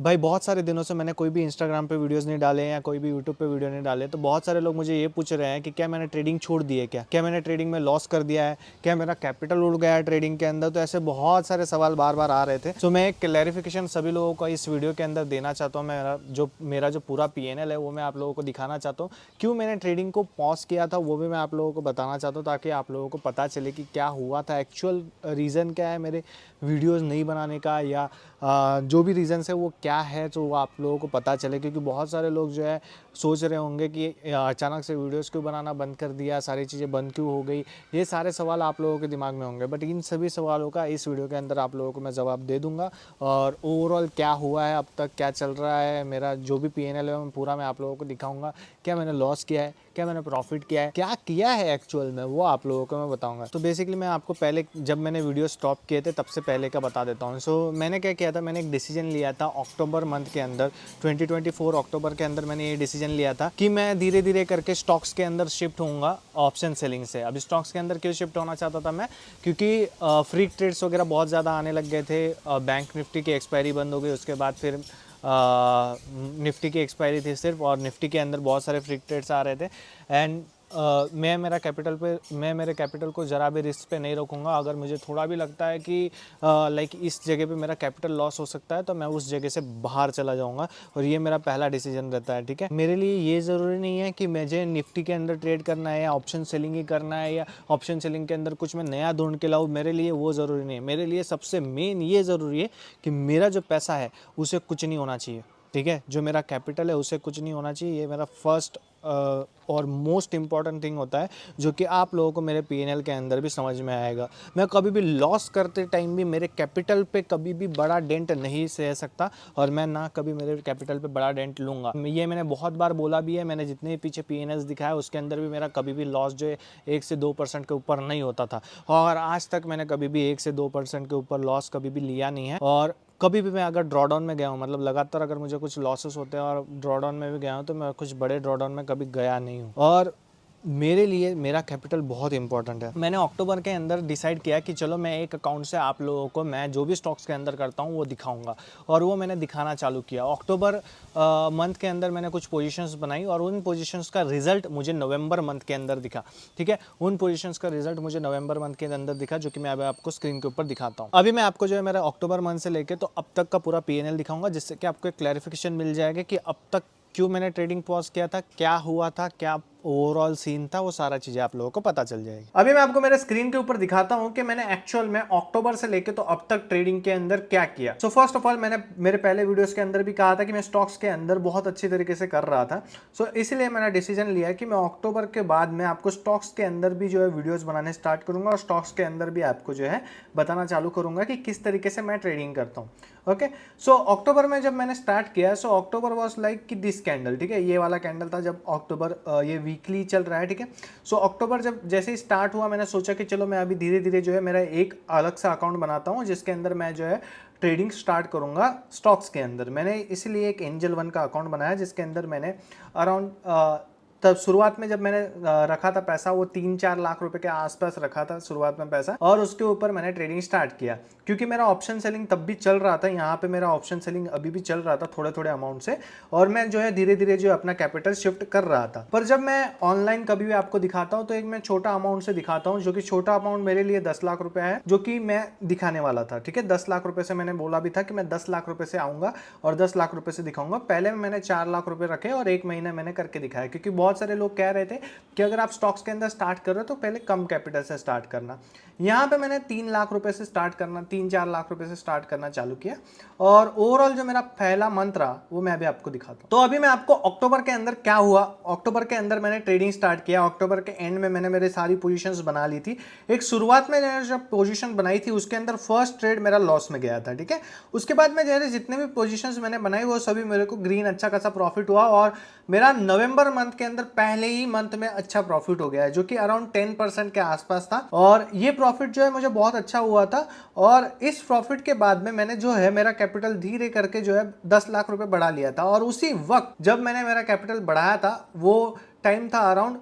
भाई बहुत सारे दिनों से मैंने कोई भी इंस्टाग्राम पे वीडियोस नहीं डाले या कोई भी यूट्यूब पे वीडियो नहीं डाले, तो बहुत सारे लोग मुझे ये पूछ रहे हैं कि क्या मैंने ट्रेडिंग छोड़ दी है, क्या मैंने ट्रेडिंग में लॉस कर दिया है, क्या मेरा कैपिटल उड़ गया है ट्रेडिंग के अंदर। तो ऐसे बहुत सारे सवाल बार बार आ रहे थे। सो मैं एक क्लैरिफिकेशन सभी लोगों को इस वीडियो के अंदर देना चाहता हूँ। मेरा जो पूरा PNL है वो मैं आप लोगों को दिखाना चाहता हूँ। क्यों मैंने ट्रेडिंग को पॉज किया था वो भी मैं आप लोगों को बताना चाहता हूँ, ताकि आप लोगों को पता चले कि क्या हुआ था, एक्चुअल रीज़न क्या है मेरे वीडियोस नहीं बनाने का, या जो भी रीज़न्स है वो क्या है, तो वो आप लोगों को पता चले। क्योंकि बहुत सारे लोग जो है सोच रहे होंगे कि अचानक से वीडियोस क्यों बनाना बंद कर दिया, सारी चीज़ें बंद क्यों हो गई। ये सारे सवाल आप लोगों के दिमाग में होंगे, बट इन सभी सवालों का इस वीडियो के अंदर आप लोगों को मैं जवाब दे दूंगा। और ओवरऑल क्या हुआ है, अब तक क्या चल रहा है, मेरा जो भी PNL है पूरा मैं आप लोगों को दिखाऊंगा। क्या मैंने लॉस किया है, क्या मैंने प्रॉफिट किया है, क्या किया है एक्चुअल में, वो आप लोगों को मैं बताऊंगा। तो बेसिकली मैं आपको पहले जब मैंने वीडियो स्टॉप किए थे तब से पहले का बता देता हूँ। सो मैंने क्या किया था, मैंने एक डिसीजन लिया था अक्टूबर मंथ के अंदर, 2024 अक्टूबर के अंदर मैंने ये डिसीजन लिया था कि मैं धीरे धीरे करके स्टॉक्स के अंदर शिफ्ट होऊंगा ऑप्शन सेलिंग से। अब स्टॉक्स के अंदर क्यों शिफ्ट होना चाहता था मैं, क्योंकि फ्री ट्रेड्स वगैरह बहुत ज़्यादा आने लग गए थे। बैंक निफ्टी की एक्सपायरी बंद हो गई, उसके बाद फिर निफ्टी की एक्सपायरी थी सिर्फ, और निफ्टी के अंदर बहुत सारे फ्री ट्रेड्स आ रहे थे। एंड मैं मेरे कैपिटल को ज़रा भी रिस्क पे नहीं रखूँगा। अगर मुझे थोड़ा भी लगता है कि लाइक इस जगह पे मेरा कैपिटल लॉस हो सकता है, तो मैं उस जगह से बाहर चला जाऊँगा। और ये मेरा पहला डिसीजन रहता है, ठीक है। मेरे लिए ये ज़रूरी नहीं है कि मुझे निफ्टी के अंदर ट्रेड करना है या ऑप्शन सेलिंग ही करना है, या ऑप्शन सेलिंग के अंदर कुछ मैं नया ढूंढ के लाऊँ। मेरे लिए वो ज़रूरी नहीं है। मेरे लिए सबसे मेन ये ज़रूरी है कि मेरा जो पैसा है उसे कुछ नहीं होना चाहिए, ठीक है। जो मेरा कैपिटल है उसे कुछ नहीं होना चाहिए। ये मेरा फर्स्ट और मोस्ट इंपॉर्टेंट थिंग होता है, जो कि आप लोगों को मेरे PNL के अंदर भी समझ में आएगा। मैं कभी भी लॉस करते टाइम भी मेरे कैपिटल पे कभी भी बड़ा डेंट नहीं सह सकता, और मैं ना कभी मेरे कैपिटल पे बड़ा डेंट लूँगा। ये मैंने बहुत बार बोला भी है। मैंने जितने भी पीछे PNLs दिखाया उसके अंदर भी मेरा कभी भी लॉस जो है 1 से 2% के ऊपर नहीं होता था, और आज तक मैंने कभी भी 1 से 2% के ऊपर लॉस कभी भी लिया नहीं है। और कभी भी मैं अगर ड्रॉडाउन में गया हूँ, मतलब लगातार अगर मुझे कुछ लॉसेस होते हैं और ड्रॉडाउन में भी गया हूँ, तो मैं कुछ बड़े ड्रॉडाउन में कभी गया नहीं हूँ। और मेरे लिए मेरा कैपिटल बहुत इंपॉर्टेंट है। मैंने अक्टूबर के अंदर डिसाइड किया कि चलो मैं एक अकाउंट से आप लोगों को मैं जो भी स्टॉक्स के अंदर करता हूँ वो दिखाऊंगा, और वो मैंने दिखाना चालू किया। अक्टूबर मंथ के अंदर मैंने कुछ पोजीशंस बनाई, और उन पोजीशंस का रिजल्ट मुझे नवंबर मंथ के अंदर दिखा, ठीक है। उन पोजीशंस का रिजल्ट मुझे नवंबर मंथ के अंदर दिखा, जो कि मैं अभी आपको स्क्रीन के ऊपर दिखाता हूँ। अभी मैं आपको जो है मेरा अक्टूबर मंथ से लेके तो अब तक का पूरा PNL दिखाऊंगा, जिससे कि आपको एक क्लैरिफिकेशन मिल जाएगा कि अब तक क्यों मैंने ट्रेडिंग पॉज किया था, क्या हुआ था, क्या ओवरऑल सीन था, वो सारा चीजें आप लोगों को पता चल जाएगी। अभी मैं आपको मेरे स्क्रीन के ऊपर दिखाता हूं कि मैंने एक्चुअल में अक्टूबर से लेके तो अब तक ट्रेडिंग के अंदर क्या किया। सो फर्स्ट ऑफ ऑल, मैंने मेरे पहले वीडियोस के अंदर भी कहा था कि मैं स्टॉक्स के अंदर बहुत अच्छी तरीके से कर रहा था। सो इसलिए मैंने डिसीजन लिया कि मैं अक्टूबर के बाद में आपको स्टॉक्स के अंदर भी जो है वीडियोस बनाने स्टार्ट करूंगा, और स्टॉक्स के अंदर भी आपको जो है बताना चालू करूंगा कि किस तरीके से मैं ट्रेडिंग करता हूँ। ओके, सो अक्टूबर में जब मैंने स्टार्ट किया, सो अक्टूबर वाज लाइक कि दिस कैंडल, ठीक है। ये वाला कैंडल था जब अक्टूबर, ये वीकली चल रहा है, ठीक है। सो अक्टूबर जब जैसे ही स्टार्ट हुआ, मैंने सोचा कि चलो मैं अभी धीरे धीरे जो है मेरा एक अलग सा अकाउंट बनाता हूँ, जिसके अंदर मैं जो है ट्रेडिंग स्टार्ट करूंगा स्टॉक्स के अंदर। मैंने इसलिए एक एंजल वन का अकाउंट बनाया, जिसके अंदर मैंने अराउंड तब शुरुआत में जब मैंने रखा था पैसा, वो 3-4 लाख रुपए के आसपास रखा था शुरुआत में पैसा, और उसके ऊपर मैंने ट्रेडिंग स्टार्ट किया। क्योंकि मेरा ऑप्शन सेलिंग तब भी चल रहा था, यहाँ पे मेरा ऑप्शन सेलिंग अभी भी चल रहा था थोड़े थोड़े अमाउंट से, और मैं जो है धीरे धीरे जो अपना कैपिटल शिफ्ट कर रहा था। पर जब मैं ऑनलाइन कभी भी आपको दिखाता हूँ, तो एक मैं छोटा अमाउंट से दिखाता हूँ, जो कि छोटा अमाउंट मेरे लिए 10 लाख रुपए है, जो कि मैं दिखाने वाला था, ठीक है। 10 लाख रुपए से मैंने बोला भी था कि मैं 10 लाख रुपए से आऊंगा और 10 लाख रुपए से दिखाऊंगा। पहले मैंने 4 लाख रुपए रखे और 1 महीना मैंने करके दिखाया, क्योंकि बहुत सारे लोग कह रहे थे कि अगर आप स्टॉक्स के अंदर स्टार्ट कर रहे हो तो पहले कम कैपिटल से स्टार्ट करना। यहाँ पे मैंने 3 लाख रुपए से स्टार्ट करना, 3-4 लाख रुपए से स्टार्ट करना चालू किया, और ओवरऑल जो मेरा पहला मंथ रहा वो मैं अभी आपको दिखाता हूँ। तो अभी मैं आपको अक्टूबर के अंदर क्या हुआ, अक्टूबर के अंदर मैंने ट्रेडिंग स्टार्ट किया। अक्टूबर के एंड में मैंने मेरी सारी पोजीशंस बना ली थी। एक शुरुआत में मैंने जब पोजीशन बनाई थी, उसके अंदर फर्स्ट ट्रेड मेरा लॉस में गया था, ठीक है। उसके बाद में जैसे जितने भी पोजीशंस मैंने बनाई वो सभी मेरे को ग्रीन अच्छा खासा प्रॉफिट हुआ, और मेरा नवंबर मंथ के अंदर पहले ही मंथ में अच्छा प्रॉफिट हो गया है, जो कि अराउंड 10% के आसपास था। और ये प्रॉफिट जो है मुझे बहुत अच्छा हुआ था, और इस प्रॉफिट के बाद में मैंने जो है मेरा कैपिटल धीरे करके जो है 10 लाख रुपए बढ़ा लिया था। और उसी वक्त जब मैंने मेरा कैपिटल बढ़ाया था, वो टाइम था अराउंड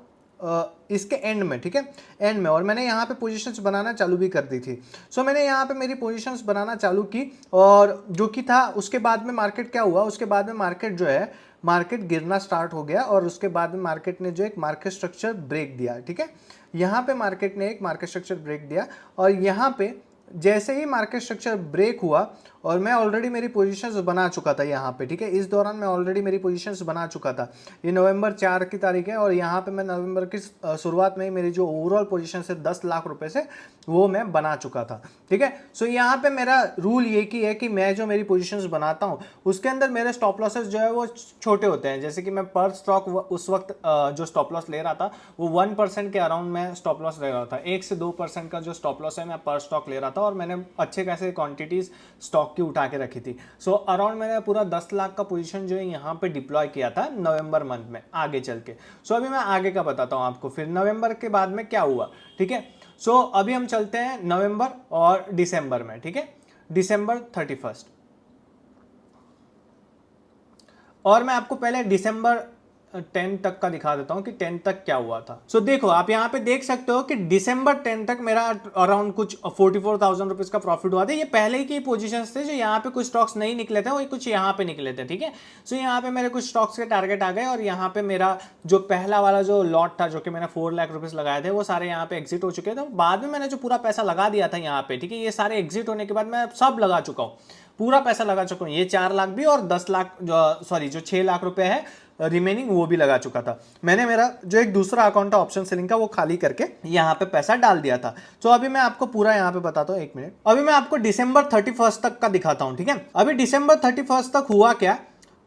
इसके एंड में, ठीक है, एंड में, और मैंने यहाँ पे पोजीशंस बनाना चालू भी कर दी थी। सो मैंने यहाँ पे मेरी पोजीशंस बनाना चालू की, और जो कि था, उसके बाद में मार्केट क्या हुआ, उसके बाद में मार्केट जो है, मार्केट गिरना स्टार्ट हो गया, और उसके बाद में मार्केट ने जो एक मार्केट स्ट्रक्चर ब्रेक दिया, ठीक है, यहाँ पे मार्केट ने एक मार्केट स्ट्रक्चर ब्रेक दिया, और यहाँ पे जैसे ही मार्केट स्ट्रक्चर ब्रेक हुआ, और मैं ऑलरेडी मेरी पोजीशंस बना चुका था यहाँ पे, ठीक है, इस दौरान मैं ऑलरेडी मेरी पोजीशंस बना चुका था। ये नवंबर 4 की तारीख है, और यहाँ पे मैं नवंबर की शुरुआत में ही मेरी जो ओवरऑल पोजीशन है 10 लाख रुपए से, वो मैं बना चुका था, ठीक है। सो यहाँ पे मेरा रूल ये की है कि मैं जो मेरी पोजीशंस बनाता हूँ उसके अंदर मेरे स्टॉप लॉसेस जो है वो छोटे होते हैं। जैसे कि मैं पर स्टॉक उस वक्त जो स्टॉप लॉस ले रहा था वो 1% के अराउंड में स्टॉप लॉस ले रहा था, 1 से 2% का जो स्टॉप लॉस है मैं पर स्टॉक ले रहा था, और मैंने अच्छे खासे क्वांटिटीज स्टॉक की उठा के रखी थी। सो अराउंड मैंने पूरा 10 लाख का पोजीशन जो है यहाँ पे डिप्लॉय किया था नवंबर मंथ में आगे चल के। सो अभी मैं आगे का बताता हूँ आपको, फिर नवंबर के बाद में क्या हुआ, ठीक है। सो अभी हम चलते हैं नवंबर और दिसंबर में, ठीक है, दिसंबर 31, और मैं आपको पहले दिसंबर 10 तक का दिखा देता हूं कि 10 तक क्या हुआ था। सो देखो, आप यहां पे देख सकते हो कि दिसंबर 10 तक मेरा अराउंड कुछ 44,000 रुपीज का प्रॉफिट हुआ था। ये पहले ही की पोजीशंस थे, जो यहाँ पे कुछ स्टॉक्स नहीं निकले थे, वो कुछ यहाँ पे निकले थे, ठीक है। सो यहाँ पे मेरे कुछ स्टॉक्स के टारगेट आ गए, और यहाँ पे मेरा जो पहला वाला जो लॉट था, जो कि मैंने 4 लाख रुपीज लगाए थे, वो सारे यहाँ पे एग्जिट हो चुके थे। बाद में मैंने जो पूरा पैसा लगा दिया था यहाँ पे, ठीक है, ये सारे एग्जिट होने के बाद मैं सब लगा चुका हूँ, पूरा पैसा लगा चुका हूँ, ये 4 लाख भी, और 10 लाख जो 6 लाख रुपए है रिमेनिंग, वो भी लगा चुका था। मैंने मेरा जो एक दूसरा अकाउंट था ऑप्शन सेलिंग का, वो खाली करके यहाँ पे पैसा डाल दिया था। तो अभी मैं आपको पूरा यहाँ पे बताता हूँ, 1 मिनट। अभी मैं आपको दिसंबर 31 तक का दिखाता हूँ, ठीक है। अभी दिसंबर 31 तक हुआ क्या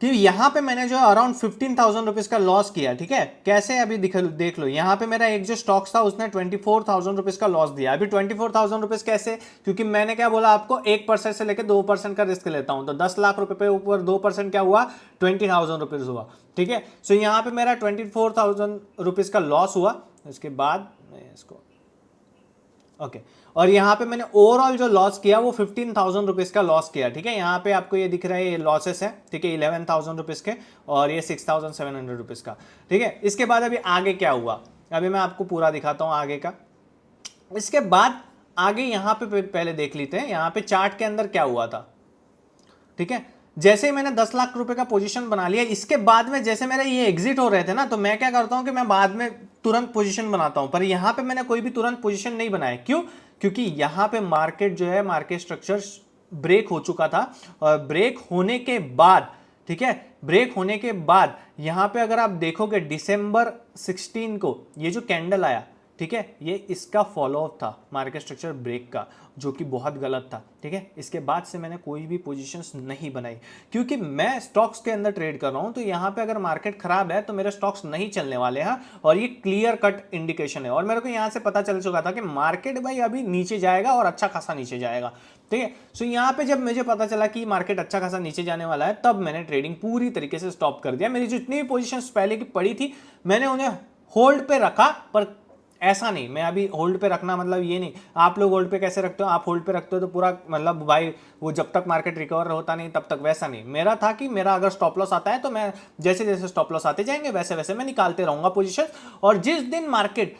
कि यहाँ पे मैंने जो अराउंड 15,000 रुपीज का लॉस किया, ठीक है। कैसे, अभी देख लो, यहाँ पे मेरा एक जो स्टॉक्स था उसने 24,000 रुपीज का लॉस दिया। अभी 24,000 रुपीज कैसे, क्योंकि मैंने क्या बोला आपको, 1% से लेकर 2% का रिस्क लेता हूं, तो 10 लाख रुपए पे ऊपर 2% क्या हुआ, 20,000 रुपीज हुआ, ठीक है। सो यहाँ पे मेरा 24,000 रुपीज का लॉस हुआ। इसके बाद मैं इसको ओके और यहाँ पे मैंने ओवरऑल जो लॉस किया वो 15,000 रुपीज का लॉस किया, ठीक है। यहाँ पे आपको ये दिख रहा है, ये लॉसेस है, ठीक है, 11,000 रुपीज के, और ये 6,700 रुपीज का, ठीक है। इसके बाद अभी आगे क्या हुआ, अभी मैं आपको पूरा दिखाता हूँ आगे का। इसके बाद आगे यहाँ पे पहले देख लेते हैं, यहाँ पे चार्ट के अंदर क्या हुआ था, ठीक है। जैसे ही मैंने 10 लाख रुपए का पोजीशन बना लिया, इसके बाद में जैसे मेरे ये एग्जिट हो रहे थे ना, तो मैं क्या करता हूं कि मैं बाद में तुरंत पोजीशन बनाता हूं, पर यहां पे मैंने कोई भी तुरंत पोजीशन नहीं बनाया। क्यों? क्योंकि यहां पे मार्केट जो है, मार्केट स्ट्रक्चर ब्रेक हो चुका था, और ब्रेक होने के बाद, ठीक है, ब्रेक होने के बाद यहां पे अगर आप देखोगे दिसंबर 16 को ये जो कैंडल आया, ठीक है, ये इसका फॉलो अप था मार्केट स्ट्रक्चर ब्रेक का, जो कि बहुत गलत था, ठीक है। इसके बाद से मैंने कोई भी पोजीशंस नहीं बनाई, क्योंकि मैं स्टॉक्स के अंदर ट्रेड कर रहा हूं, तो यहां पे अगर मार्केट खराब है तो मेरे स्टॉक्स नहीं चलने वाले हैं, और ये क्लियर कट इंडिकेशन है। और मेरे को यहां से पता चल चुका था कि मार्केट भाई अभी नीचे जाएगा, और अच्छा खासा नीचे जाएगा, ठीक है। सो यहाँ पे जब मुझे पता चला कि मार्केट अच्छा खासा नीचे जाने वाला है, तब मैंने ट्रेडिंग पूरी तरीके से स्टॉप कर दिया। मेरी जितनी भी पोजीशंस पहले की पड़ी थी, मैंने उन्हें होल्ड पे रखा, पर ऐसा नहीं, मैं अभी होल्ड पे रखना मतलब ये नहीं, आप लोग होल्ड पे कैसे रखते हो, आप होल्ड पे रखते हो तो पूरा मतलब भाई वो जब तक मार्केट रिकवर होता नहीं तब तक, वैसा नहीं। मेरा था कि मेरा अगर स्टॉप लॉस आता है तो मैं जैसे जैसे स्टॉप लॉस आते जाएंगे वैसे वैसे मैं निकालते रहूंगा पोजीशन, और जिस दिन मार्केट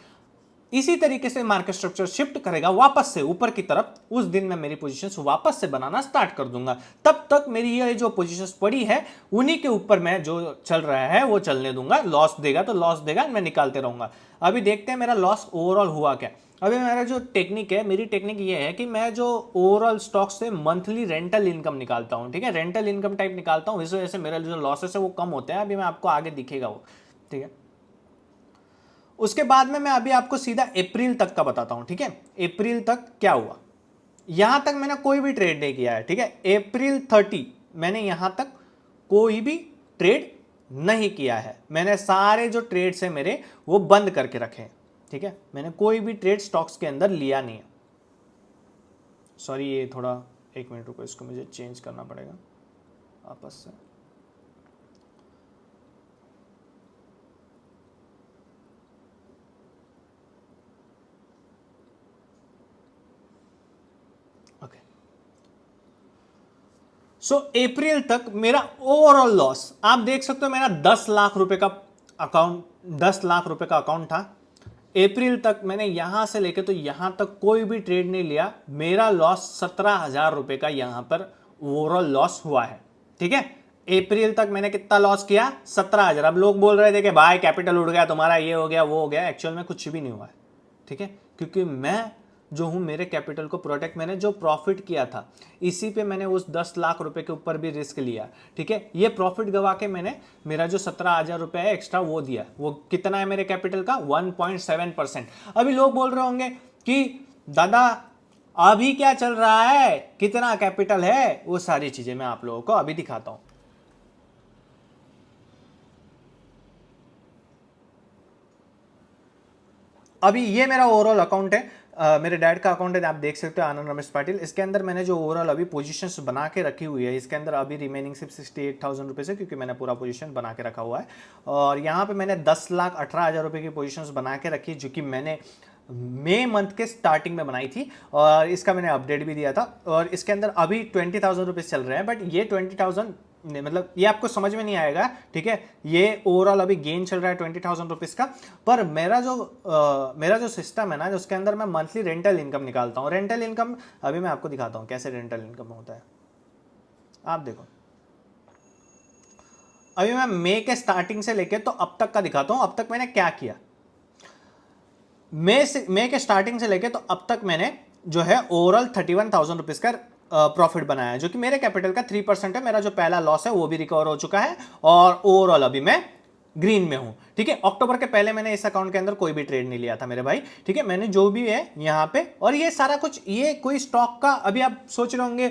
इसी तरीके से मार्केट स्ट्रक्चर शिफ्ट करेगा वापस से ऊपर की तरफ, उस दिन मैं मेरी पोजीशंस वापस से बनाना स्टार्ट कर दूंगा। तब तक मेरी ये जो पोजीशंस पड़ी है उन्हीं के ऊपर मैं जो चल रहा है वो चलने दूंगा, लॉस देगा तो लॉस देगा, मैं निकालते रहूंगा। अभी देखते हैं मेरा लॉस ओवरऑल हुआ क्या। अभी मेरा जो टेक्निक है, मेरी टेक्निक ये है कि मैं जो ओवरऑल स्टॉक से मंथली रेंटल इनकम निकालता हूँ, ठीक है, रेंटल इनकम टाइप निकालता हूँ, इस वजह से मेरा जो लॉसेस है वो कम होते हैं। अभी मैं आपको आगे दिखेगा वो, ठीक है। उसके बाद में मैं अभी आपको सीधा अप्रैल तक का बताता हूं, ठीक है। अप्रैल तक क्या हुआ, यहां तक मैंने कोई भी ट्रेड नहीं किया है, ठीक है। अप्रैल 30 मैंने यहां तक कोई भी ट्रेड नहीं किया है, मैंने सारे जो ट्रेड्स है मेरे वो बंद करके रखे हैं, ठीक है। मैंने कोई भी ट्रेड स्टॉक्स के अंदर लिया नहीं है। सॉरी, ये थोड़ा 1 मिनट रुको, इसको मुझे चेंज करना पड़ेगा वापस से। सो अप्रैल तक मेरा ओवरऑल लॉस आप देख सकते हो, मेरा 10 लाख रुपए का अकाउंट, 10 लाख रुपए का अकाउंट था, अप्रैल तक मैंने यहां से लेके तो यहां तक कोई भी ट्रेड नहीं लिया, मेरा लॉस 17,000 रुपए का यहां पर ओवरऑल लॉस हुआ है। ठीक है, अप्रैल तक मैंने कितना लॉस किया? 17,000। अब लोग बोल रहे थे कि भाई कैपिटल उड़ गया तुम्हारा, ये हो गया वो हो गया। एक्चुअल में कुछ भी नहीं हुआ है। ठीक है, क्योंकि मैं जो हूं मेरे कैपिटल को प्रोटेक्ट, मैंने जो प्रॉफिट किया था इसी पे मैंने उस 10 लाख रुपए के ऊपर भी रिस्क लिया। ठीक है, ये प्रॉफिट गवा के मैंने मेरा जो 17,000 रुपए है एक्स्ट्रा वो दिया। वो कितना है मेरे कैपिटल का? 1.7%। अभी लोग बोल रहे होंगे कि दादा अभी क्या चल रहा है, कितना कैपिटल है? वो सारी चीजें मैं आप लोगों को अभी दिखाता हूं। अभी ये मेरा ओवरऑल अकाउंट है, मेरे डैड का अकाउंट है, आप देख सकते हो आनंद रमेश पाटिल। इसके अंदर मैंने जो ओवरऑल अभी पोजीशंस बना के रखी हुई है, इसके अंदर अभी रिमेनिंग सिर्फ 68,000 रुपीज़ है, क्योंकि मैंने पूरा पोजीशन बना के रखा हुआ है। और यहाँ पे मैंने 10,18,000 रुपये की पोजीशंस बना के रखी, जो कि मैंने मई मंथ के स्टार्टिंग में बनाई थी, और इसका मैंने अपडेट भी दिया था। और इसके अंदर अभी 20,000 रुपीज़ चल रहे हैं, बट ये 20,000 मतलब ये आपको समझ में नहीं आएगा। ठीक है, ये ओवरऑल अभी गेन चल रहा है 20,000 रुपीज़ का। पर मेरा जो सिस्टम है ना, उसके अंदर मैं मंथली रेंटल इनकम निकालता हूँ। रेंटल इनकम अभी मैं आपको दिखाता हूँ कैसे रेंटल इनकम होता है। आप देखो, अभी मैं मई के स्टार्टिंग से लेके तो अब तक का दिखाता हूँ, अब तक मैंने क्या किया। मई के स्टार्टिंग से लेके तो अब तक मैंने जो है ओवरऑल 31,000 रुपीज़ का प्रॉफिट बनाया है, जो कि मेरे कैपिटल का 3% है। मेरा जो पहला लॉस है वो भी रिकवर हो चुका है, और ओवरऑल अभी मैं ग्रीन में हूं। ठीक है, अक्टूबर के पहले मैंने इस अकाउंट के अंदर कोई भी ट्रेड नहीं लिया था मेरे भाई। ठीक है, मैंने जो भी है यहां पे, और ये सारा कुछ, ये कोई स्टॉक का, अभी आप सोच रहे होंगे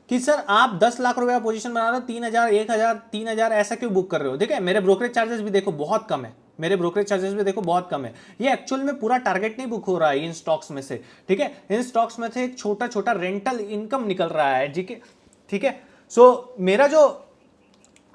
कि सर आप 10 लाख रुपए का पोजीशन बना रहे हो, 3,000 1,000 3,000 ऐसा क्यों बुक कर रहे हो? ठीक है, मेरे ब्रोकरेज चार्जेस भी देखो बहुत कम है, मेरे ब्रोकरेज चार्जेस भी देखो बहुत कम है। ये एक्चुअल में पूरा टारगेट नहीं बुक हो रहा है इन स्टॉक्स में से। ठीक है, इन स्टॉक्स में से एक छोटा छोटा रेंटल इनकम निकल रहा है। ठीक है, सो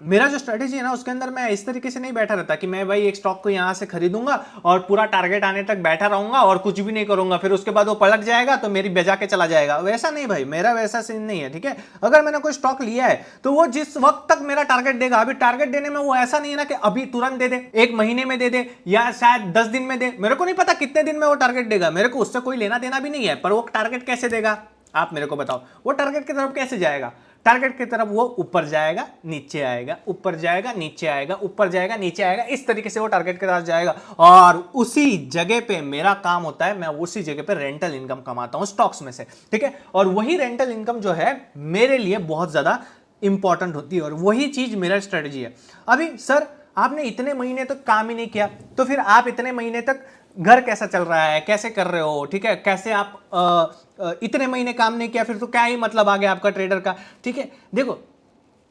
मेरा जो स्ट्रेटेजी है ना, उसके अंदर मैं इस तरीके से नहीं बैठा रहता कि मैं भाई एक स्टॉक को यहां से खरीदूंगा और पूरा टारगेट आने तक बैठा रहूंगा और कुछ भी नहीं करूंगा, फिर उसके बाद वो पलट जाएगा तो मेरी बजा के चला जाएगा। वैसा नहीं भाई, मेरा वैसा सीन नहीं है। ठीक है, अगर मैंने कोई स्टॉक लिया है तो वो जिस वक्त तक मेरा टारगेट देगा, अभी टारगेट देने में वो ऐसा नहीं है ना कि अभी तुरंत दे दे, 1 महीने में दे दे या शायद 10 दिन में दे, मेरे को नहीं पता कितने दिन में वो टारगेट देगा, मेरे को उससे कोई लेना देना भी नहीं है। पर वो टारगेट कैसे देगा आप मेरे को बताओ, वो टारगेट की तरफ कैसे जाएगा? टारगेट की तरफ वो ऊपर जाएगा नीचे आएगा, ऊपर जाएगा नीचे आएगा, ऊपर जाएगा नीचे आएगा, इस तरीके से वो टारगेट के तरफ जाएगा। और उसी जगह पे मेरा काम होता है, मैं उसी जगह पे रेंटल इनकम कमाता हूं स्टॉक्स में से। ठीक है, और वही रेंटल इनकम जो है मेरे लिए बहुत ज्यादा इंपॉर्टेंट होती है, और वही चीज मेरा स्ट्रेटजी है। अभी सर आपने इतने महीने तक काम ही नहीं किया, तो फिर आप इतने महीने तक घर कैसा चल रहा है, कैसे कर रहे हो? ठीक है, कैसे आप इतने महीने काम नहीं किया, फिर तो क्या ही मतलब आ गया आपका ट्रेडर का? ठीक है, देखो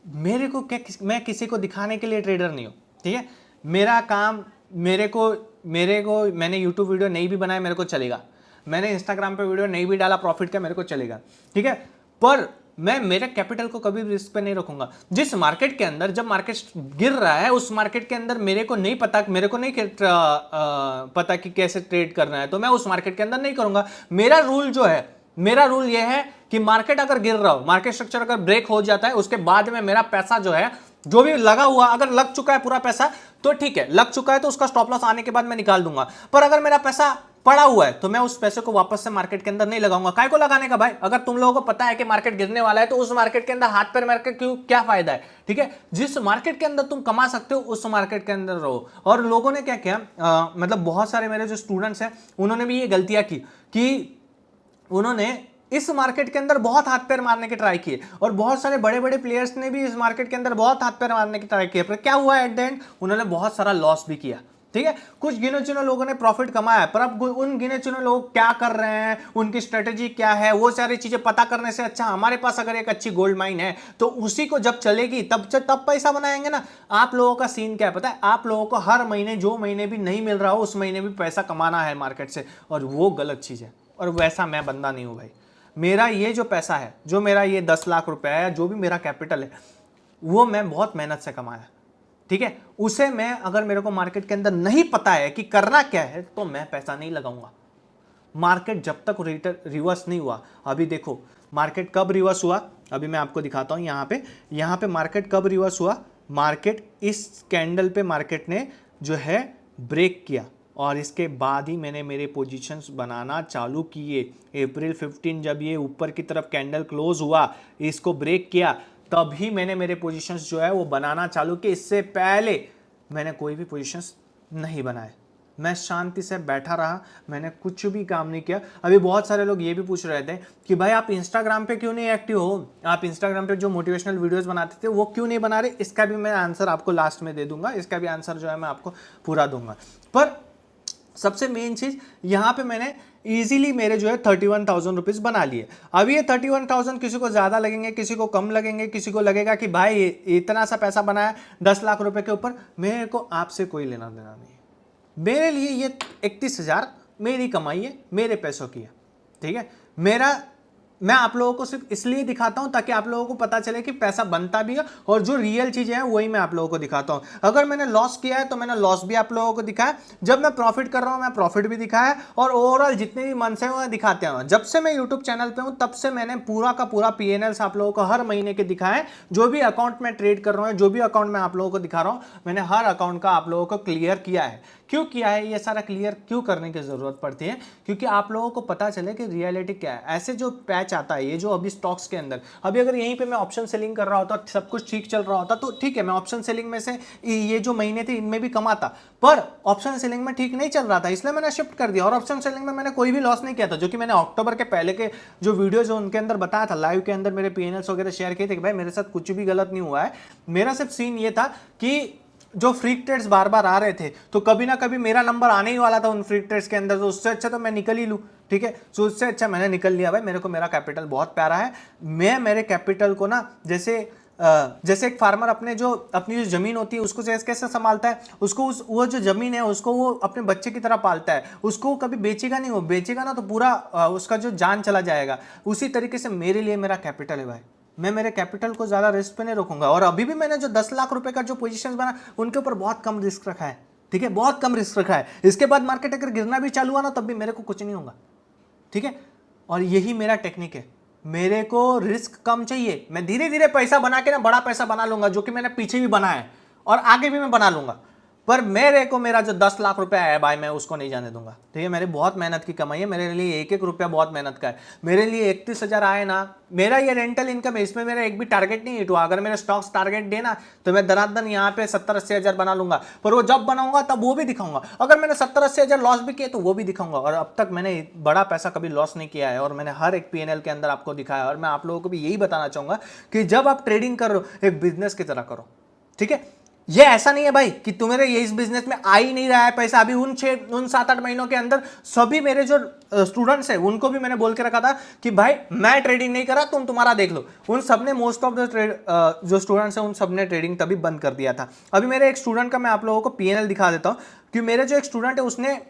मेरे को क्या, मैं किसी को दिखाने के लिए ट्रेडर नहीं हूं। ठीक है, मेरा काम, मेरे को मैंने यूट्यूब वीडियो नहीं भी बनाया मेरे को चलेगा, मैंने इंस्टाग्राम पे वीडियो नहीं भी डाला प्रॉफिट का मेरे को चलेगा। ठीक है, पर मैं मेरे कैपिटल को कभी भी रिस्क पे नहीं रखूंगा। जिस मार्केट के अंदर, जब मार्केट गिर रहा है उस मार्केट के अंदर मेरे को नहीं पता कि कैसे ट्रेड करना है, तो मैं उस मार्केट के अंदर नहीं करूंगा। मेरा रूल यह है कि मार्केट अगर गिर रहा हो, मार्केट स्ट्रक्चर अगर ब्रेक हो जाता है, उसके बाद में मेरा पैसा जो है, जो भी लगा हुआ, अगर लग चुका है पूरा पैसा तो ठीक है, लग चुका है तो उसका स्टॉप लॉस आने के बाद मैं निकाल दूंगा। पर अगर मेरा पैसा पड़ा हुआ है तो मैं उस पैसे को वापस से मार्केट के अंदर नहीं लगाऊंगा। काय को लगाने का भाई? अगर तुम लोगों को पता है कि मार्केट गिरने वाला है तो उस मार्केट के अंदर हाथ पैर मार के क्यों, क्या फायदा है? ठीक है, जिस मार्केट के अंदर तुम कमा सकते हो उस मार्केट के अंदर रहो। और लोगों ने क्या किया, मतलब बहुत सारे मेरे जो स्टूडेंट्स हैं उन्होंने भी ये गलतियां की कि उन्होंने इस मार्केट के अंदर बहुत हाथ पैर मारने की ट्राई किए, और बहुत सारे बड़े बड़े प्लेयर्स ने भी इस मार्केट के अंदर बहुत हाथ पैर मारने की ट्राई किए, पर क्या हुआ एट द एंड? उन्होंने बहुत सारा लॉस भी किया। ठीक है, कुछ गिने चुने लोगों ने प्रॉफिट कमाया, पर अब उन गिने चुने लोग क्या कर रहे हैं, उनकी स्ट्रेटेजी क्या है, वो सारी चीजें पता करने से अच्छा हमारे पास अगर एक अच्छी गोल्ड माइन है तो उसी को जब चलेगी तब पैसा बनाएंगे ना। आप लोगों का सीन क्या है पता है? आप लोगों को हर महीने, जो महीने भी नहीं मिल रहा हो उस महीने भी पैसा कमाना है मार्केट से, और वो गलत चीज है। और वैसा मैं बंदा नहीं हूं भाई। मेरा ये जो पैसा है, जो मेरा ये 10 लाख रुपए है, जो भी मेरा कैपिटल है, वो मैं बहुत मेहनत से कमाया। ठीक है, उसे मैं, अगर मेरे को मार्केट के अंदर नहीं पता है कि करना क्या है तो मैं पैसा नहीं लगाऊंगा। मार्केट जब तक रिवर्स नहीं हुआ, अभी देखो मार्केट कब रिवर्स हुआ, अभी मैं आपको दिखाता हूं। यहां पे मार्केट कब रिवर्स हुआ? मार्केट इस कैंडल पे मार्केट ने जो है ब्रेक किया। और इसके बाद ही मैंने मेरे पोजीशंस बनाना चालू किए। अप्रैल 15 जब ये ऊपर की तरफ कैंडल क्लोज हुआ, इसको ब्रेक किया, तभी मैंने मेरे पोजीशंस जो है वो बनाना चालू किए। इससे पहले मैंने कोई भी पोजीशंस नहीं बनाए, मैं शांति से बैठा रहा, मैंने कुछ भी काम नहीं किया। अभी बहुत सारे लोग ये भी पूछ रहे थे कि भाई आप इंस्टाग्राम पे क्यों नहीं एक्टिव हो, आप इंस्टाग्राम पे जो मोटिवेशनल वीडियोस बनाते थे वो क्यों नहीं बना रहे। इसका भी मैं आंसर आपको लास्ट में दे दूंगा, इसका भी आंसर जो है मैं आपको पूरा दूंगा। पर सबसे मेन चीज यहाँ पे मैंने इजीली मेरे जो है 31,000 रुपीज बना लिए। अब ये 31,000 किसी को ज्यादा लगेंगे, किसी को कम लगेंगे, किसी को लगेगा कि भाई इतना सा पैसा बनाया 10 लाख रुपए के ऊपर। मेरे को आपसे कोई लेना देना नहीं है, मेरे लिए ये 31,000 मेरी कमाई है, मेरे पैसों की है, ठीक है। मैं आप लोगों को सिर्फ इसलिए दिखाता हूं ताकि आप लोगों को पता चले कि पैसा बनता भी है, और जो रियल चीजें हैं वही मैं आप लोगों को दिखाता हूं। अगर मैंने लॉस किया है तो मैंने लॉस भी आप लोगों को दिखाया, जब मैं प्रॉफिट कर रहा हूं मैं प्रॉफिट भी दिखाया, और ओवरऑल जितने भी मंथ्स हैं वो दिखाते हैं। जब से मैं यूट्यूब चैनल पे हूं तब से मैंने पूरा का पूरा पीएनएल्स आप लोगों को हर महीने के दिखाए। जो भी अकाउंट में ट्रेड कर रहा हूं, जो भी अकाउंट मैं आप लोगों को दिखा रहा हूं, मैंने हर अकाउंट का आप लोगों को क्लियर किया है। क्यों किया है, ये सारा क्लियर क्यों करने की जरूरत पड़ती है, क्योंकि आप लोगों को पता चले कि रियलिटी क्या है। ऐसे जो पैच आता है, ये जो अभी स्टॉक्स के अंदर, अभी अगर यहीं पे मैं ऑप्शन सेलिंग कर रहा होता, सब कुछ ठीक चल रहा होता, तो ठीक है मैं ऑप्शन सेलिंग में से ये जो महीने थे इनमें भी कमाता, पर ऑप्शन सेलिंग में ठीक नहीं चल रहा था, इसलिए मैंने शिफ्ट कर दिया। और ऑप्शन सेलिंग में मैंने कोई भी लॉस नहीं किया था, जो कि मैंने अक्टूबर के पहले के जो वीडियो जो उनके अंदर बताया था, लाइव के अंदर मेरे पीएनएल्स वगैरह शेयर किए थे कि भाई मेरे साथ कुछ भी गलत नहीं हुआ है। मेरा सिर्फ सीन ये था कि जो फ्री ट्रेड्स बार बार आ रहे थे, तो कभी ना कभी मेरा नंबर आने ही वाला था उन फ्री ट्रेड्स के अंदर, तो उससे अच्छा तो मैं निकल ही लूं, ठीक है। तो उससे अच्छा मैंने निकल लिया। भाई मेरे को मेरा कैपिटल बहुत प्यारा है, मैं मेरे कैपिटल को ना जैसे एक फार्मर अपनी जो जमीन होती है उसको कैसे संभालता है, उसको वो जो जमीन है उसको वो अपने बच्चे की तरह पालता है, उसको कभी बेचेगा नहीं, वो बेचेगा ना तो पूरा उसका जो जान चला जाएगा। उसी तरीके से मेरे लिए मेरा कैपिटल है भाई, मैं मेरे कैपिटल को ज्यादा रिस्क पे नहीं रखूंगा। और अभी भी मैंने जो 10 लाख रुपए का जो पोजीशंस बना उनके ऊपर बहुत कम रिस्क रखा है, ठीक है, बहुत कम रिस्क रखा है। इसके बाद मार्केट अगर गिरना भी चालू हुआ ना तब भी मेरे को कुछ नहीं होगा, ठीक है। और यही मेरा टेक्निक है, मेरे को रिस्क कम चाहिए, मैं धीरे धीरे पैसा बना के ना बड़ा पैसा बना लूंगा, जो कि मैंने पीछे भी बनाया है और आगे भी मैं बना लूंगा। पर मेरे को मेरा जो 10 लाख रुपया है भाई मैं उसको नहीं जाने दूंगा, ठीक है। मेरी बहुत मेहनत की कमाई है, मेरे लिए एक एक रुपया बहुत मेहनत का है। मेरे लिए 31,000 आए ना, मेरा ये रेंटल इनकम है, इसमें मेरा एक भी टारगेट नहीं हिट हुआ। अगर मेरे स्टॉक्स टारगेट देना तो मैं धनाधन यहाँ पे 70-80 हजार बना लूंगा, पर वो जब बनाऊंगा तब वो भी दिखाऊंगा। अगर मैंने 70-80 हजार लॉस भी किए तो वो भी दिखाऊंगा। और अब तक मैंने बड़ा पैसा कभी लॉस नहीं किया है, और मैंने हर एक पीएनएल के अंदर आपको दिखाया। और मैं आप लोगों को भी यही बताना चाहूंगा कि जब आप ट्रेडिंग कर रहे हो एक बिजनेस की तरह करो, ठीक है। ये ऐसा नहीं है भाई कि तुम्हारे ये इस बिजनेस में आ ही नहीं रहा है पैसा। अभी उन 7-8 महीनों के अंदर सभी मेरे जो स्टूडेंट्स हैं उनको भी मैंने बोल के रखा था कि भाई मैं ट्रेडिंग नहीं करा, तुम्हारा देख लो। उन सब ने मोस्ट ऑफ द जो स्टूडेंट्स हैं उन सब ने ट्रेडिंग तभी बंद कर दिया था। अभी मेरे एक स्टूडेंट का मैं आप लोगों को पीएनएल दिखा देता हूं कि मेरे जो एक स्टूडेंट है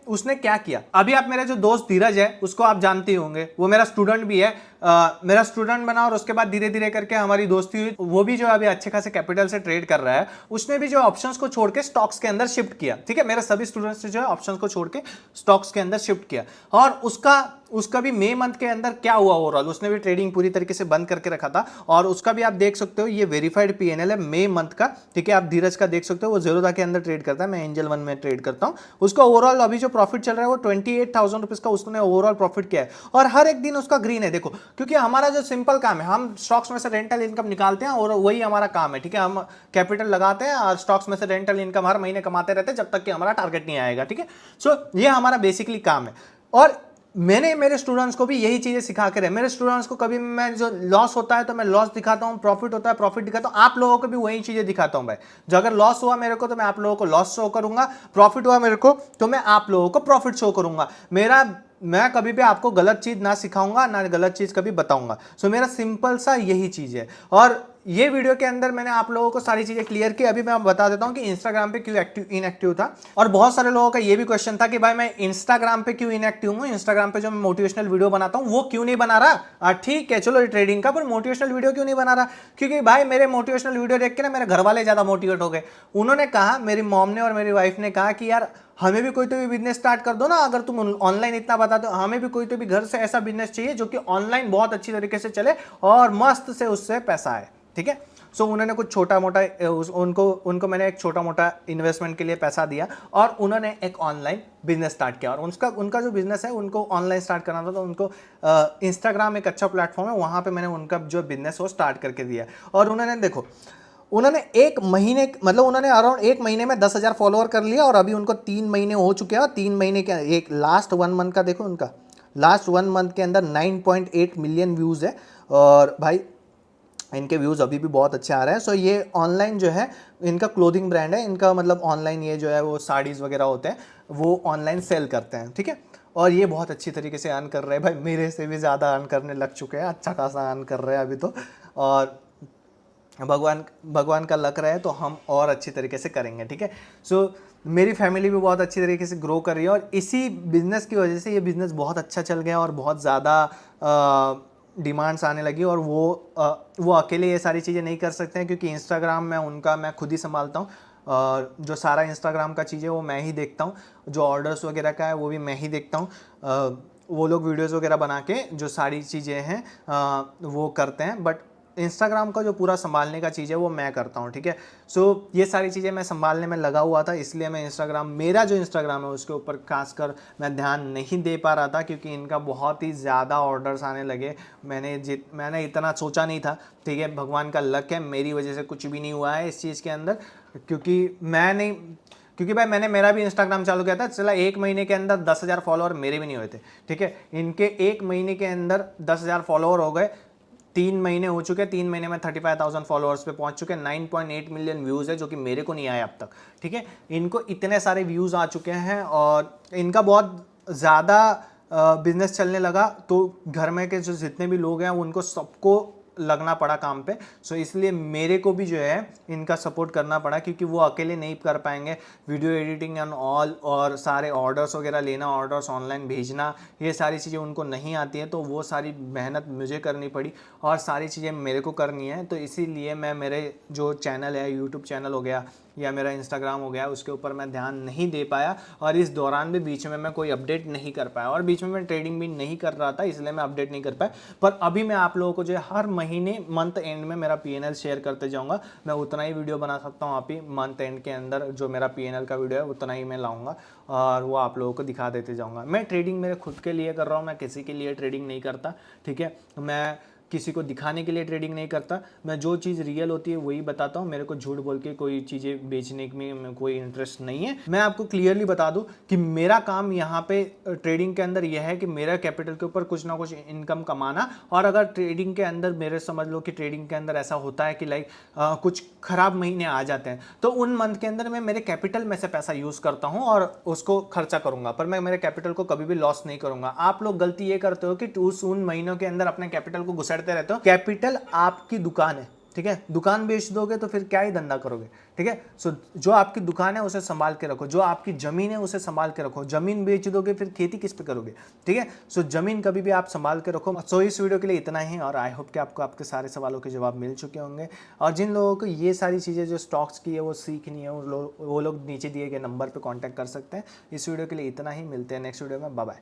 उसने क्या किया। अभी आप मेरे जो दोस्त धीरज है उसको आप जानते ही होंगे, वो मेरा स्टूडेंट भी है, मेरा स्टूडेंट बना और उसके बाद धीरे धीरे करके हमारी दोस्ती हुई। वो भी जो अभी अच्छे खासे कैपिटल से ट्रेड कर रहा है, उसने भी जो ऑप्शंस को छोड़ के स्टॉक्स के अंदर शिफ्ट किया, ठीक है। मेरे सभी स्टूडेंट्स ने जो है ऑप्शंस को छोड़ के स्टॉक्स के अंदर शिफ्ट किया। और उसका भी मई मंथ के अंदर क्या हुआ ओवरऑल, उसने भी ट्रेडिंग पूरी तरीके से बंद करके रखा था। और उसका भी आप देख सकते हो, ये वेरीफाइड पीएनएल है मई मंथ का, ठीक है। आप धीरज का देख सकते हो, वो ज़ेरोधा के अंदर ट्रेड करता है, मैं एंजल वन में ट्रेड करता हूं। उसका ओवरऑल अभी जो प्रॉफिट चल रहा है वो 28,000 रुपीज का उसने ओवरऑल प्रॉफिट किया है। और हर एक दिन उसका ग्रीन है, देखो, क्योंकि हमारा जो सिंपल काम है, हम स्टॉक्स में से रेंटल इनकम निकालते हैं और वही हमारा काम है, ठीक है। हम कैपिटल लगाते हैं और स्टॉक्स में से रेंटल इनकम हर महीने कमाते रहते हैं जब तक कि हमारा टारगेट नहीं आएगा, ठीक है। सो ये हमारा बेसिकली काम है। और मैंने मेरे स्टूडेंट्स को भी यही चीजें सिखा के रहे। मेरे स्टूडेंट्स को कभी मैं जो लॉस होता है तो मैं लॉस दिखाता हूं, प्रॉफिट होता है प्रॉफिट दिखाता हूं। आप लोगों को भी वही चीजें दिखाता हूं भाई। जो अगर लॉस हुआ मेरे को तो मैं आप लोगों को लॉस शो करूंगा, प्रॉफिट हुआ मेरे को तो मैं आप लोगों को प्रॉफिट शो करूंगा। मैं कभी भी आपको गलत चीज ना सिखाऊंगा ना गलत चीज कभी बताऊंगा। सो मेरा सिंपल सा यही चीज है। और ये वीडियो के अंदर मैंने आप लोगों को सारी चीजें क्लियर की। अभी मैं बता देता हूं कि इंस्टाग्राम पे क्यों इनएक्टिव था। और बहुत सारे लोगों का ये भी क्वेश्चन था कि भाई मैं इंस्टाग्राम पे क्यों इनएक्टिव हूं, इंस्टाग्राम पे जो मैं मोटिवेशनल वीडियो बनाता हूं वो क्यों नहीं बना रहा। ठीक है, चलो ट्रेडिंग का, पर मोटिवेशनल वीडियो क्यों नहीं बना रहा? क्योंकि भाई मेरे मोटिवेशनल वीडियो देख के ना मेरे घर वाले ज्यादा मोटिवेट हो गए। उन्होंने कहा, मेरी मॉम ने और मेरी वाइफ ने कहा कि यार हमें भी कोई तो भी बिजनेस स्टार्ट कर दो ना, अगर तुम ऑनलाइन इतना बताते हो, हमें भी कोई तो भी घर से ऐसा बिजनेस चाहिए जो कि ऑनलाइन बहुत अच्छी तरीके से चले और मस्त से उससे पैसा आए, ठीक है। सो उन्होंने कुछ छोटा मोटा उनको मैंने एक छोटा मोटा इन्वेस्टमेंट के लिए पैसा दिया और उन्होंने एक ऑनलाइन बिजनेस स्टार्ट किया। और उनका जो बिजनेस है उनको ऑनलाइन स्टार्ट करना था, तो उनको इंस्टाग्राम एक अच्छा प्लेटफॉर्म है, वहाँ पे मैंने उनका जो बिजनेस वो स्टार्ट करके दिया। और उन्होंने देखो, उन्होंने एक महीने मतलब उन्होंने अराउंड एक महीने में 10,000 फॉलोअर कर लिया और अभी उनको 3 महीने हो चुके हैं। और 3 महीने के एक लास्ट 1 मंथ का देखो, उनका लास्ट 1 मंथ के अंदर 9.8 मिलियन व्यूज़ है। और भाई इनके व्यूज़ अभी भी बहुत अच्छे आ रहे हैं। सो ये ऑनलाइन जो है इनका क्लोथिंग ब्रांड है, इनका मतलब ऑनलाइन ये जो है वो साड़ीज़ वगैरह होते हैं वो ऑनलाइन सेल करते हैं, ठीक है। और ये बहुत अच्छी तरीके से अर्न कर रहे हैं भाई, मेरे से भी ज़्यादा अर्न करने लग चुके हैं, अच्छा खासा अर्न कर रहे हैं अभी तो। और भगवान का लक रहे तो हम और अच्छी तरीके से करेंगे, ठीक है। सो मेरी फैमिली भी बहुत अच्छी तरीके से ग्रो कर रही है और इसी बिज़नेस की वजह से ये बिज़नेस बहुत अच्छा चल गया और बहुत ज़्यादा डिमांड्स आने लगी। और वो अकेले ये सारी चीज़ें नहीं कर सकते हैं, क्योंकि इंस्टाग्राम में उनका मैं खुद ही संभालता हूँ। और जो सारा इंस्टाग्राम का चीज़ें वो मैं ही देखता हूँ, जो ऑर्डर्स वगैरह का है वो भी मैं ही देखता हूँ। वो लोग वीडियोज़ वगैरह बना के जो सारी चीज़ें हैं वो करते हैं, बट इंस्टाग्राम का जो पूरा संभालने का चीज़ है वो मैं करता हूँ, ठीक है। सो ये सारी चीज़ें मैं संभालने में लगा हुआ था, इसलिए मैं मेरा जो इंस्टाग्राम है उसके ऊपर खासकर मैं ध्यान नहीं दे पा रहा था, क्योंकि इनका बहुत ही ज़्यादा ऑर्डर्स आने लगे। मैंने इतना सोचा नहीं था, ठीक है। भगवान का लक है, मेरी वजह से कुछ भी नहीं हुआ है इस चीज़ के अंदर, क्योंकि भाई मैंने मेरा भी इंस्टाग्राम चालू किया था, चला 1 महीने के अंदर 10,000 फॉलोअर मेरे भी नहीं हुए थे, ठीक है। इनके 1 महीने के अंदर 10,000 फॉलोअर हो गए, 3 महीने हो चुके, 3 महीने में 35,000 फॉलोअर्स पे पहुंच चुके, 9.8 मिलियन व्यूज़ है, जो कि मेरे को नहीं आया अब तक, ठीक है। इनको इतने सारे व्यूज़ आ चुके हैं और इनका बहुत ज़्यादा बिजनेस चलने लगा, तो घर में के जो जितने भी लोग हैं उनको सबको लगना पड़ा काम पे। सो इसलिए मेरे को भी जो है इनका सपोर्ट करना पड़ा, क्योंकि वो अकेले नहीं कर पाएंगे वीडियो एडिटिंग एंड ऑल, और सारे ऑर्डर्स वगैरह लेना, ऑर्डर्स ऑनलाइन भेजना, ये सारी चीज़ें उनको नहीं आती है, तो वो सारी मेहनत मुझे करनी पड़ी और सारी चीज़ें मेरे को करनी है। तो इसीलिए मैं मेरे जो चैनल है, यूट्यूब चैनल हो गया या मेरा इंस्टाग्राम हो गया, उसके ऊपर मैं ध्यान नहीं दे पाया। और इस दौरान भी बीच में मैं कोई अपडेट नहीं कर पाया, और बीच में मैं ट्रेडिंग भी नहीं कर रहा था, इसलिए मैं अपडेट नहीं कर पाया। पर अभी मैं आप लोगों को जो है हर महीने मंथ एंड में मेरा पीएनएल शेयर करते जाऊंगा। मैं उतना ही वीडियो बना सकता हूँ, आप ही मंथ एंड के अंदर जो मेरा पीएनएल का वीडियो है उतना ही मैं लाऊंगा और वो आप लोगों को दिखा देते जाऊंगा। मैं ट्रेडिंग मेरे खुद के लिए कर रहा हूँ, मैं किसी के लिए ट्रेडिंग नहीं करता, ठीक है। मैं किसी को दिखाने के लिए ट्रेडिंग नहीं करता, मैं जो चीज़ रियल होती है वही बताता हूँ। मेरे को झूठ बोल के कोई चीज़ें बेचने में कोई इंटरेस्ट नहीं है। मैं आपको क्लियरली बता दूँ कि मेरा काम यहाँ पे ट्रेडिंग के अंदर यह है कि मेरा कैपिटल के ऊपर कुछ ना कुछ इनकम कमाना। और अगर ट्रेडिंग के अंदर मेरे समझ लो कि ट्रेडिंग के अंदर ऐसा होता है कि लाइक कुछ खराब महीने आ जाते हैं, तो उन मंथ के अंदर मैं मेरे कैपिटल में से पैसा यूज़ करता हूँ और उसको खर्चा करूँगा, पर मैं मेरे कैपिटल को कभी भी लॉस नहीं करूँगा। आप लोग गलती ये करते हो कि उन महीनों के अंदर अपने कैपिटल को घुसेड़ते रहते हो। कैपिटल आपकी दुकान है, ठीक है। दुकान बेच दोगे तो फिर क्या ही धंधा करोगे, ठीक है। सो जो आपकी दुकान है उसे संभाल के रखो, जो आपकी जमीन है उसे संभाल के रखो। जमीन बेच दोगे फिर खेती किस पे करोगे, ठीक है। सो जमीन कभी भी आप संभाल के रखो। सो इस वीडियो के लिए इतना ही, और आई होप कि आपको आपके सारे सवालों के जवाब मिल चुके होंगे। और जिन लोगों को ये सारी चीज़ें जो स्टॉक्स की है वो सीखनी है, वो लोग नीचे दिए गए नंबर पर कॉन्टैक्ट कर सकते हैं। इस वीडियो के लिए इतना ही, मिलते हैं नेक्स्ट वीडियो में, बाय बाय।